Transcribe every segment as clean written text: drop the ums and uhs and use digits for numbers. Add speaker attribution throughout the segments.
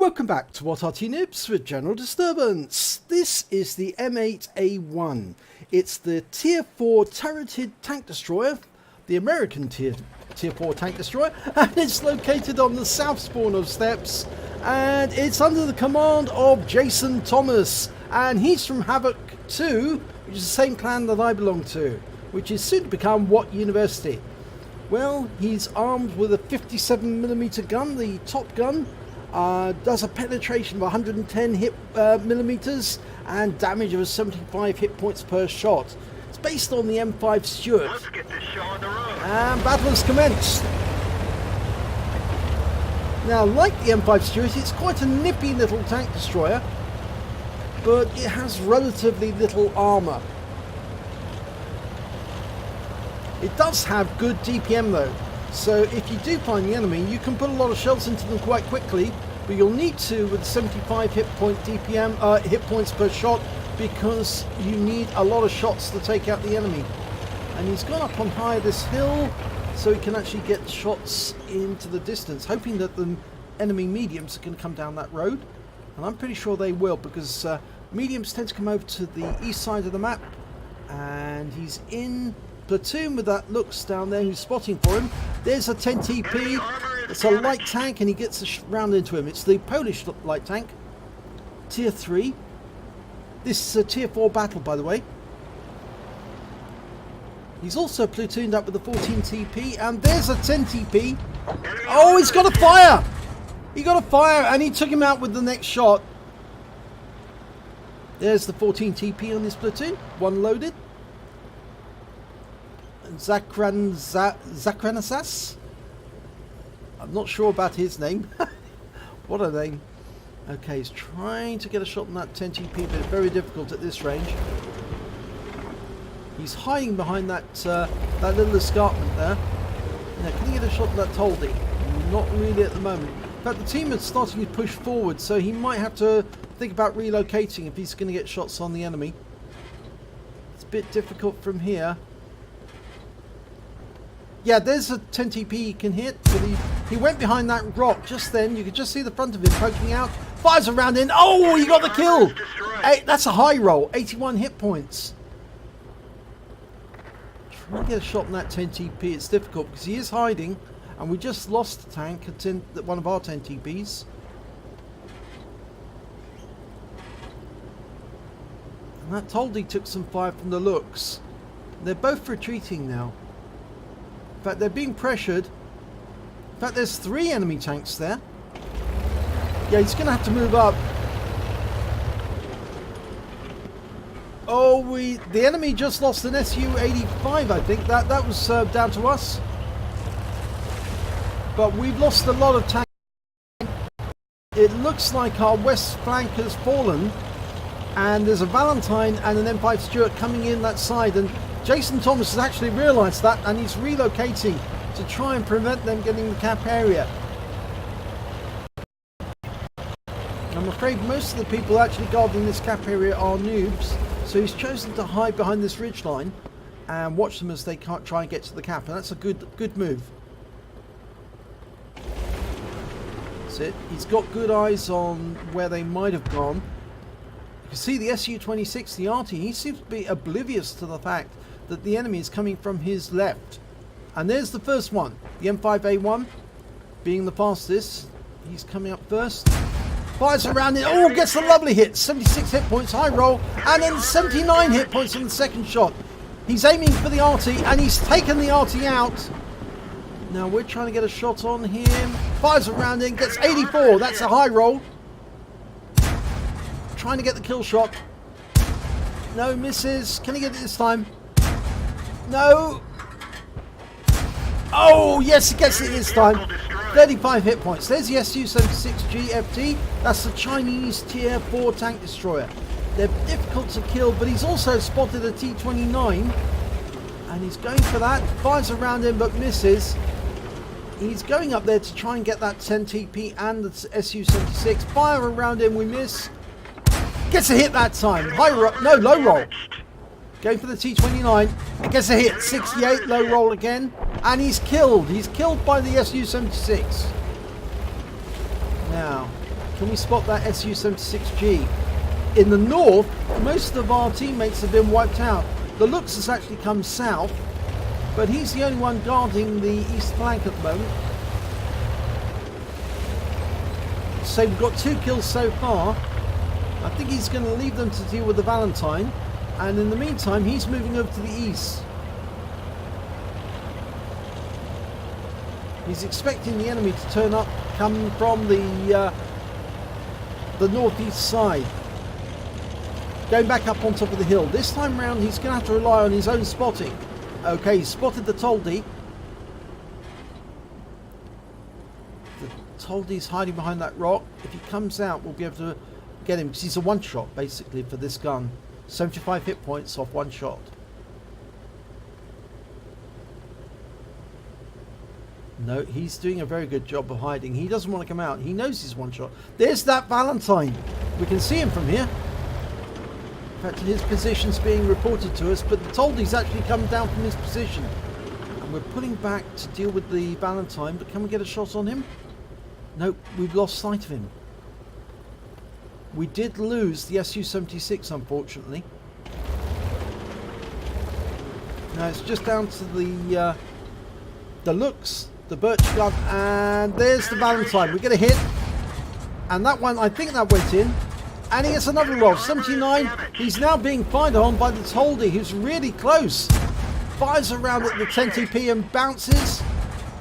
Speaker 1: Welcome back to What Arty Noobs with General Disturbance. This is the M8A1. It's the Tier 4 turreted tank destroyer, the American Tier 4 tank destroyer, and it's located on the south spawn of Steps, and it's under the command of Jason Thomas, and he's from Havoc 2, which is the same clan that I belong to, which is soon to become What University. Well, he's armed with a 57mm gun, the top gun. Does a penetration of 110 millimeters and damage of 75 hit points per shot. It's based on the M5 Stuart.
Speaker 2: Let's get this show on the road.
Speaker 1: And battle has commenced. Now, like the M5 Stuart, it's quite a nippy little tank destroyer, but it has relatively little armor. It does have good DPM though. So if you do find the enemy, you can put a lot of shells into them quite quickly, but you'll need to with 75 hit points per shot, because you need a lot of shots to take out the enemy. And he's gone up on high this hill, so he can actually get shots into the distance, hoping that the enemy mediums are going to come down that road. And I'm pretty sure they will, because mediums tend to come over to the east side of the map, and he's in platoon with that looks down there who's spotting for him. There's a 10 TP. It's a light tank, and he gets a round into him. It's the Polish light tank, Tier 3. This is a Tier 4 battle, by the way. He's also platooned up with a 14 TP, and there's a 10 TP. Oh, he's got a fire! He got a fire, and he took him out with the next shot. There's the 14 TP on this platoon, one loaded. Zakranasas? I'm not sure about his name. What a name. Okay, he's trying to get a shot on that 10 TP, but it's very difficult at this range. He's hiding behind that little escarpment there. Now, can he get a shot on that Toldy? Not really at the moment. In fact, the team is starting to push forward, so he might have to think about relocating if he's going to get shots on the enemy. It's a bit difficult from here. Yeah, there's a 10 TP he can hit, but he went behind that rock just then. You could just see the front of him poking out. Fires around in. Oh, he got the kill! Hey, that's a high roll. 81 hit points. Trying to get a shot on that 10 TP. It's difficult because he is hiding, and we just lost the tank at one of our 10 TPs. And that Toldy took some fire from the looks. They're both retreating now. In fact, they're being pressured. In fact, there's 3 enemy tanks there. Yeah, he's going to have to move up. Oh, the enemy just lost an Su-85, I think. That was down to us. But we've lost a lot of tanks. It looks like our west flank has fallen. And there's a Valentine and an M5 Stuart coming in that side. And Jason Thomas has actually realised that, and he's relocating to try and prevent them getting the cap area. I'm afraid most of the people actually guarding this cap area are noobs, so he's chosen to hide behind this ridgeline and watch them as they can't try and get to the cap, and that's a good move. That's it. He's got good eyes on where they might have gone. You can see the Su-26, the Arty, he seems to be oblivious to the fact that the enemy is coming from his left. And there's the first one, the M5A1 being the fastest. He's coming up first. Fires around it. Oh, gets a lovely hit. 76 hit points, high roll, and then 79 hit points on the second shot. He's aiming for the Arty, and he's taken the Arty out. Now we're trying to get a shot on him. Fires around it, gets 84. That's a high roll. Trying to get the kill shot. No, misses. Can he get it this time? No. Oh, yes, he gets it this time. 35 hit points. There's the Su-76 GFT. That's the Chinese Tier 4 tank destroyer. They're difficult to kill, but he's also spotted a T-29. And he's going for that. Fires around him, but misses. He's going up there to try and get that 10 TP and the Su-76. Fire around him, we miss. Gets a hit that time. Low roll. Going for the T-29. It gets a hit. 68, low roll again. And he's killed. He's killed by the Su-76. Now, Can we spot that Su-76G? In the north, most of our teammates have been wiped out. The Lux has actually come south, but he's the only one guarding the east flank at the moment. So we've got 2 kills so far. I think he's going to leave them to deal with the Valentine, and in the meantime he's moving over to the east. He's expecting the enemy to turn up, coming from the northeast side, going back up on top of the hill. This time round he's going to have to rely on his own spotting. Okay, he's spotted the Toldi. The Toldi's hiding behind that rock. If he comes out, we'll be able to get him, because he's a one-shot basically for this gun. 75 hit points off one shot. No, he's doing a very good job of hiding. He doesn't want to come out. He knows he's one shot. There's that Valentine. We can see him from here. In fact, his position's being reported to us, but the Toldi's actually come down from his position. And we're pulling back to deal with the Valentine, but can we get a shot on him? Nope, we've lost sight of him. We did lose the Su-76, unfortunately. Now it's just down to the Lux, the birch gun, and there's the Valentine. We get a hit, and that one, I think that went in, and he gets another roll. 79. He's now being fired on by the Toldi, who's really close. Fires around at the 10 TP and bounces.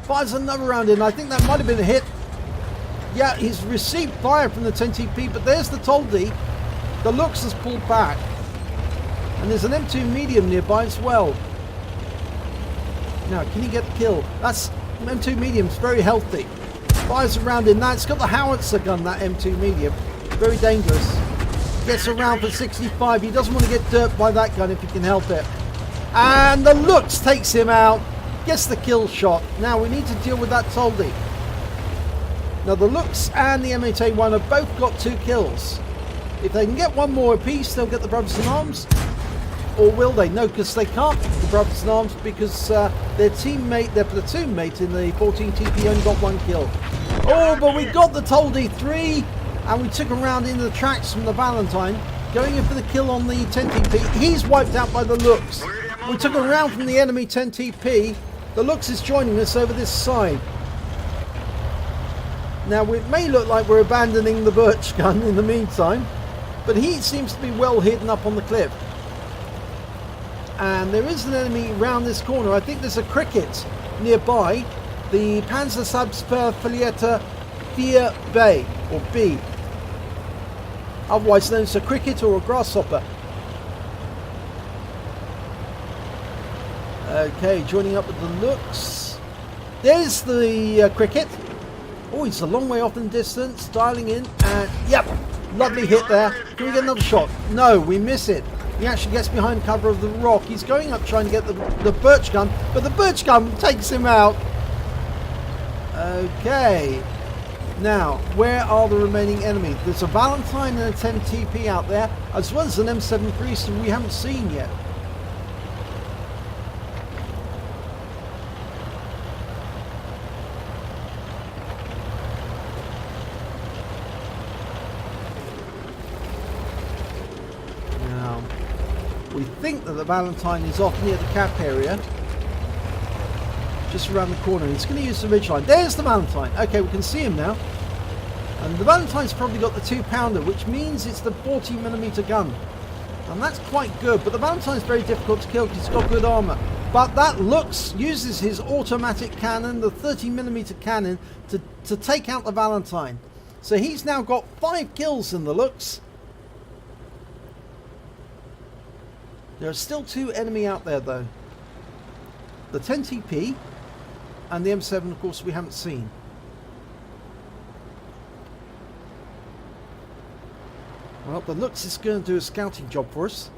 Speaker 1: Fires another round in. I think that might have been a hit. Yeah, he's received fire from the 10 TP, but there's the Toldi. The Lux has pulled back, and there's an M2 medium nearby as well. Now, can he get the kill? That's M2 medium's very healthy. Fires around in that. It's got the howitzer gun, that M2 medium. Very dangerous. Gets around for 65. He doesn't want to get dirt by that gun if he can help it. And the Lux takes him out. Gets the kill shot. Now we need to deal with that Toldi. Now the Lux and the M8A1 have both got 2 kills. If they can get one more apiece, they'll get the Brothers in Arms. Or will they? No, because they can't, the Brothers in Arms, because their teammate, their platoon mate in the 14 TP only got 1 kill. Oh, but we got the Toldi 3, and we took a round into the tracks from the Valentine, going in for the kill on the 10 TP. He's wiped out by the Lux. We took a round from the enemy 10 TP. The Lux is joining us over this side. Now, it may look like we're abandoning the birch gun in the meantime, but he seems to be well hidden up on the cliff. And there is an enemy round this corner. I think there's a cricket nearby. The Panzersabsperfilieta 4B, or B. Otherwise known as a cricket or a grasshopper. Okay, joining up with the Lux. There's the cricket. Oh, he's a long way off in distance, dialing in, and yep, lovely hit there. Can we get another shot? No, we miss it. He actually gets behind cover of the rock. He's going up trying to get the birch gun, but the birch gun takes him out. Okay. Now, where are the remaining enemies? There's a Valentine and a 10 TP out there, as well as an M7 Priest who we haven't seen yet. We think that the Valentine is off near the cap area, just around the corner. He's going to use the ridgeline. There's the Valentine. Okay, we can see him now. And the Valentine's probably got the 2-pounder, which means it's the 40mm gun. And that's quite good, but the Valentine's very difficult to kill because he's got good armor. But that Lux uses his automatic cannon, the 30mm cannon, to take out the Valentine. So he's now got 5 kills in the Lux. There are still 2 enemy out there though. The 10 TP and the M7, of course, we haven't seen. Well, the Lux is going to do a scouting job for us.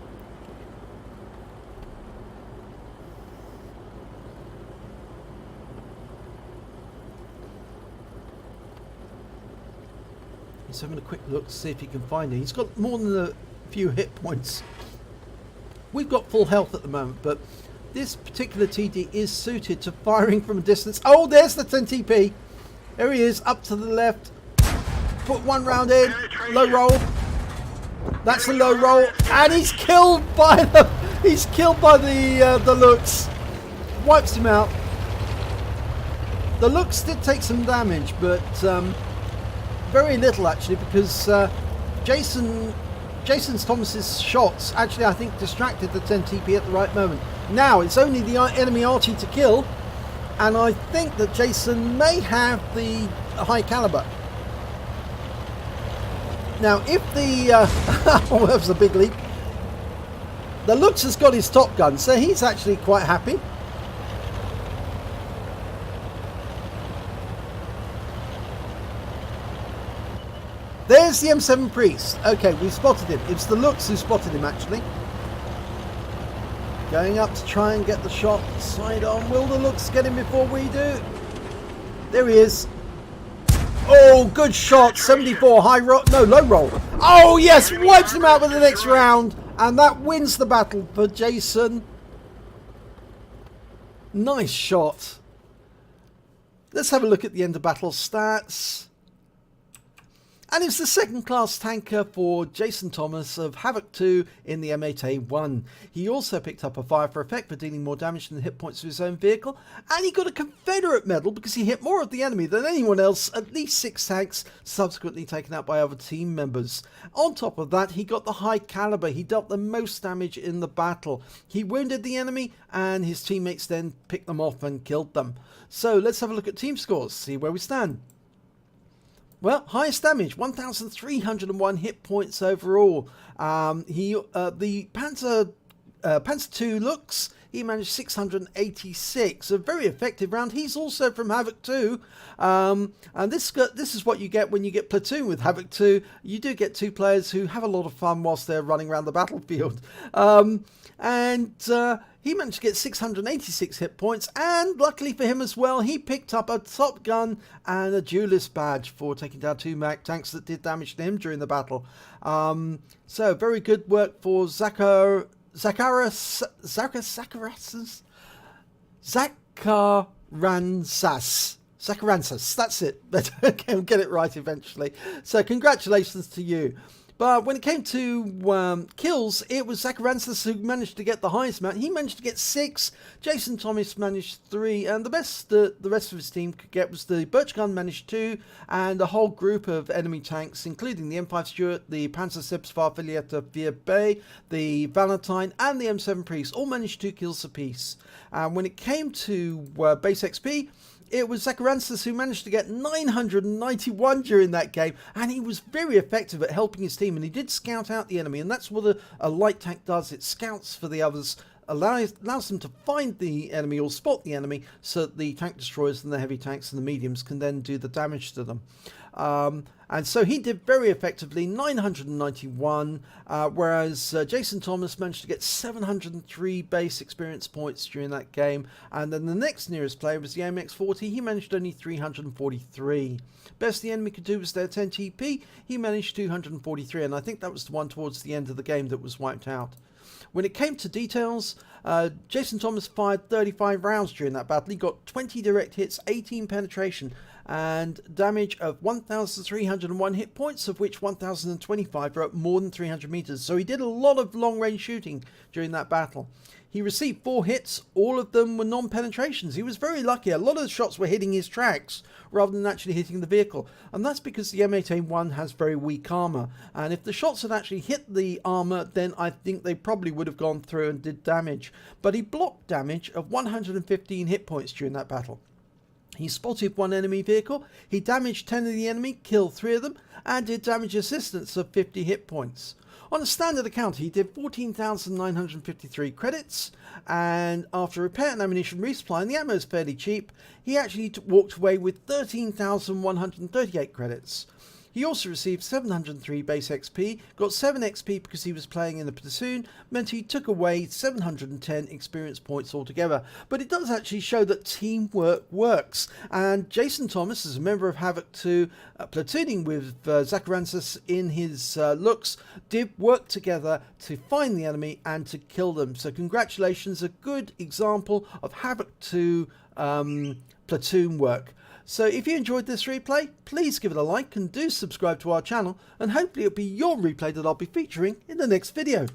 Speaker 1: He's having a quick look to see if he can find it. He's got more than a few hit points. We've got full health at the moment, but this particular TD is suited to firing from a distance. Oh, there's the 10 TP. There he is, up to the left. put one round in. Low roll. That's a low roll, and he's killed by the looks. Wipes him out. The looks did take some damage, but very little actually, because Jason Thomas's shots actually, I think, distracted the 10 TP at the right moment. Now it's only the enemy Arty to kill, and I think that Jason may have the high caliber. Now, if the oh, that was a big leap. The looks has got his top gun, so he's actually quite happy. There's the M7 Priest. Okay, we spotted him. It's the looks who spotted him, actually. Going up to try and get the shot. Side on. Will the looks get him before we do? There he is. Oh, good shot. 74. High roll. No, low roll. Oh, yes. Wipes him out with the next round. And that wins the battle for Jason. Nice shot. Let's have a look at the end of battle stats. And it's the second class tanker for Jason Thomas of Havoc 2 in the M8A1. He also picked up a fire for effect for dealing more damage than the hit points of his own vehicle. And he got a Confederate medal because he hit more of the enemy than anyone else, at least 6 tanks, subsequently taken out by other team members. On top of that, he got the high caliber. He dealt the most damage in the battle. He wounded the enemy and his teammates then picked them off and killed them. So let's have a look at team scores, see where we stand. Well, highest damage, 1,301 hit points overall. The Panzer 2 looks, he managed 686, a very effective round. He's also from Havoc 2, and this is what you get when you get Platoon with Havoc 2. You do get 2 players who have a lot of fun whilst they're running around the battlefield. He managed to get 686 hit points, and luckily for him as well, he picked up a Top Gun and a Duelist badge for taking down 2 Mac tanks that did damage to him during the battle. So very good work for Zacharansas, that's it. But okay, we'll get it right eventually. So congratulations to you. But when it came to kills, it was Zacharansas who managed to get the highest amount. He managed to get 6. Jason Thomas managed 3. And the best the rest of his team could get was the Birch Gun managed 2. And a whole group of enemy tanks, including the M5 Stuart, the Panzer Sipsfar Filietta Vier Bay, the Valentine, and the M7 Priest, all managed 2 kills apiece. And when it came to base XP, it was Zacharansas who managed to get 991 during that game, and he was very effective at helping his team, and he did scout out the enemy, and that's what a light tank does. It scouts for the others, allows them to find the enemy or spot the enemy, so that the tank destroyers and the heavy tanks and the mediums can then do the damage to them. And so he did very effectively, 991, whereas Jason Thomas managed to get 703 base experience points during that game. And then the next nearest player was the MX40. He managed only 343. Best the enemy could do was their 10 TP. He managed 243, and I think that was the one towards the end of the game that was wiped out. When it came to details, Jason Thomas fired 35 rounds during that battle. He got 20 direct hits, 18 penetration, and damage of 1,301 hit points, of which 1,025 were at more than 300 meters. So he did a lot of long-range shooting during that battle. He received 4 hits. All of them were non-penetrations. He was very lucky. A lot of the shots were hitting his tracks rather than actually hitting the vehicle. And that's because the M8A1 has very weak armor. And if the shots had actually hit the armor, then I think they probably would have gone through and did damage. But he blocked damage of 115 hit points during that battle. He spotted 1 enemy vehicle, he damaged 10 of the enemy, killed 3 of them, and did damage assistance of 50 hit points. On a standard account, he did 14,953 credits, and after repair and ammunition resupply, and the ammo is fairly cheap, he actually walked away with 13,138 credits. He also received 703 base XP, got 7 XP because he was playing in the platoon, meant he took away 710 experience points altogether. But it does actually show that teamwork works, and Jason Thomas, as a member of Havoc 2, platooning with Zacharansas in his looks, did work together to find the enemy and to kill them. So congratulations, a good example of Havoc 2 platoon work. So if you enjoyed this replay, please give it a like and do subscribe to our channel, and hopefully it'll be your replay that I'll be featuring in the next video.